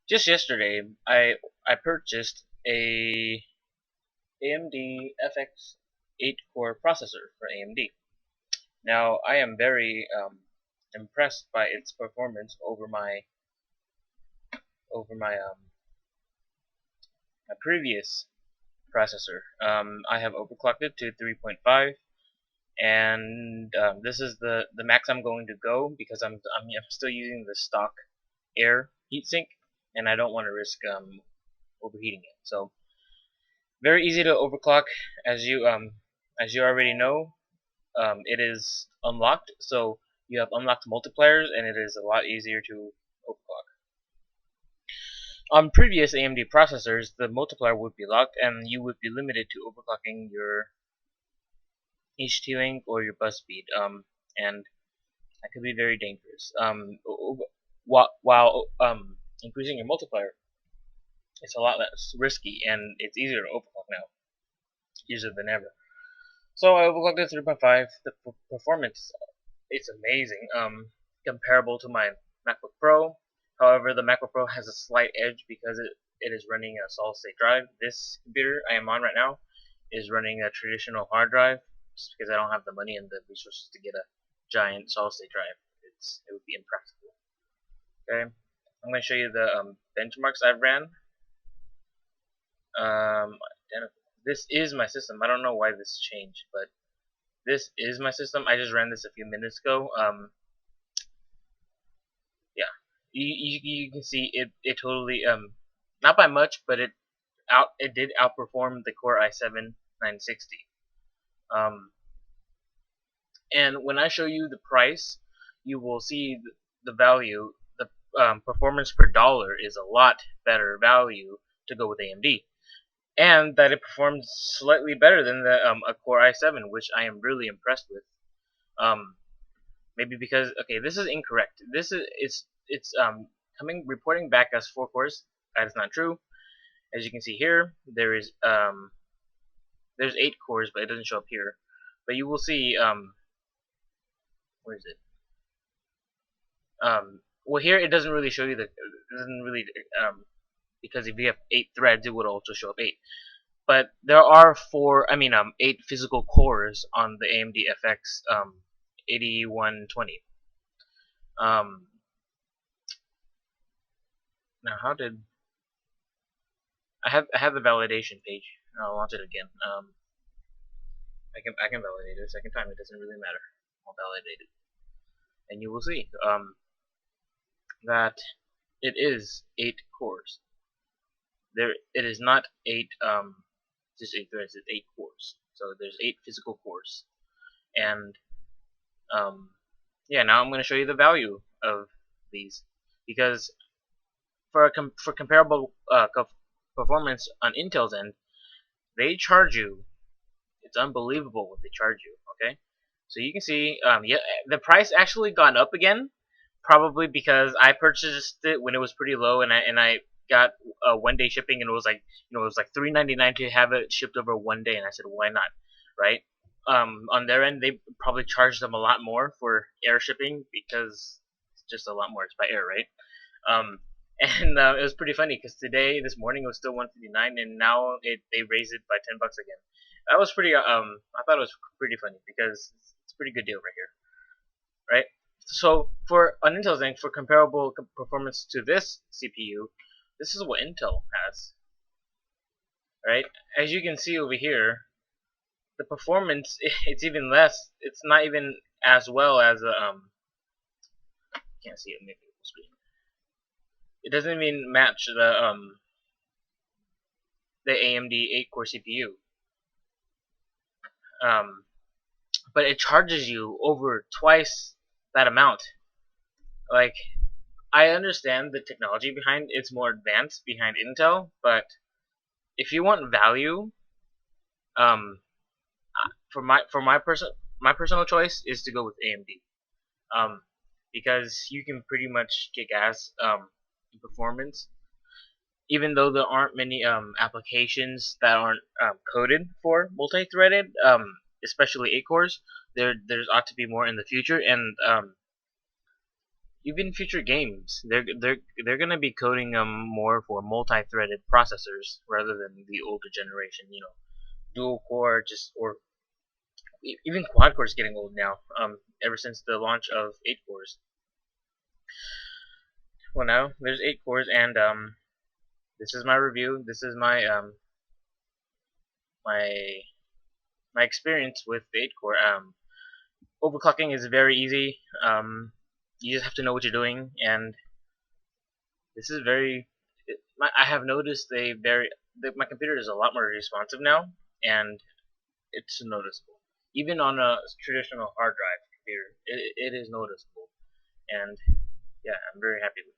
Just yesterday, I purchased a AMD FX 8 core processor for AMD. Now I am very impressed by its performance over my previous processor. I have overclocked it to 3.5, and this is the max I'm going to go because I'm still using the stock air heatsink, and I don't want to risk overheating it. So very easy to overclock, as you already know. It is unlocked, so you have unlocked multipliers, and it is a lot easier to overclock. On previous AMD processors, the multiplier would be locked, and you would be limited to overclocking your HT-Link or your bus speed, and that could be very dangerous. While increasing your multiplier, it's a lot less risky, and it's easier to overclock now, easier than ever. So I overclocked it 3.5. The performance, it's amazing. Comparable to my MacBook Pro. However, the MacBook Pro has a slight edge because it is running a solid state drive. This computer I am on right now is running a traditional hard drive, just because I don't have the money and the resources to get a giant solid state drive. It would be impractical. Okay, I'm going to show you the benchmarks I've ran. This is my system. I don't know why this changed, but this is my system. I just ran this a few minutes ago. Yeah, you can see it totally not by much, but it did outperform the Core i7 960. And when I show you the price, you will see the value. The performance per dollar is a lot better value to go with AMD, and that it performs slightly better than the a Core i7, which I am really impressed with. Maybe because, okay, this is incorrect. This is it's reporting back as 4 cores. That is not true. As you can see here, there's 8 cores, but it doesn't show up here. But you will see where is it? Well, here it doesn't really show you it doesn't really because if you have 8 threads, it would also show up 8. But there are 8 physical cores on the AMD FX 8120. Now how did I have the validation page? I'll launch it again. I can validate it a second time. It doesn't really matter. I'll validate it, and you will see that it is 8 cores. It is not 8 just 8 threads. It's 8 cores. So there's 8 physical cores, and yeah. Now I'm going to show you the value of these, because for comparable performance on Intel's end, they charge you. It's unbelievable what they charge you. Okay, so you can see, yeah, the price actually gone up again, probably because I purchased it when it was pretty low, and I got 1-day shipping, and it was like, it was like $3.99 to have it shipped over 1 day, and I said, why not, right? On their end, they probably charged them a lot more for air shipping because it's just a lot more. It's by air, right? And it was pretty funny because this morning, it was still 159, and now they raised it by $10 again. That was pretty. I thought it was pretty funny because it's a pretty good deal right here, right? So for on Intel's end, for comparable performance to this CPU, this is what Intel has, right? As you can see over here, the performance, it's even less. It's not even as well as a can't see it maybe full screen. It doesn't even match the AMD 8-core CPU. But it charges you over twice that amount. Like, I understand the technology behind it's more advanced behind Intel, but if you want value, for my personal choice is to go with AMD, because you can pretty much kick ass in performance, even though there aren't many applications that aren't coded for multi-threaded, especially 8 cores. There's ought to be more in the future, and even future games, they're gonna be coding more for multi-threaded processors rather than the older generation. Dual core, just or even quad core is getting old now. Ever since the launch of 8 cores. Well, now there's 8 cores, and this is my review. This is my my experience with the 8 core. Overclocking is very easy. You just have to know what you're doing, and this is very. I have noticed my computer is a lot more responsive now, and it's noticeable. Even on a traditional hard drive computer, it is noticeable, and yeah, I'm very happy with it.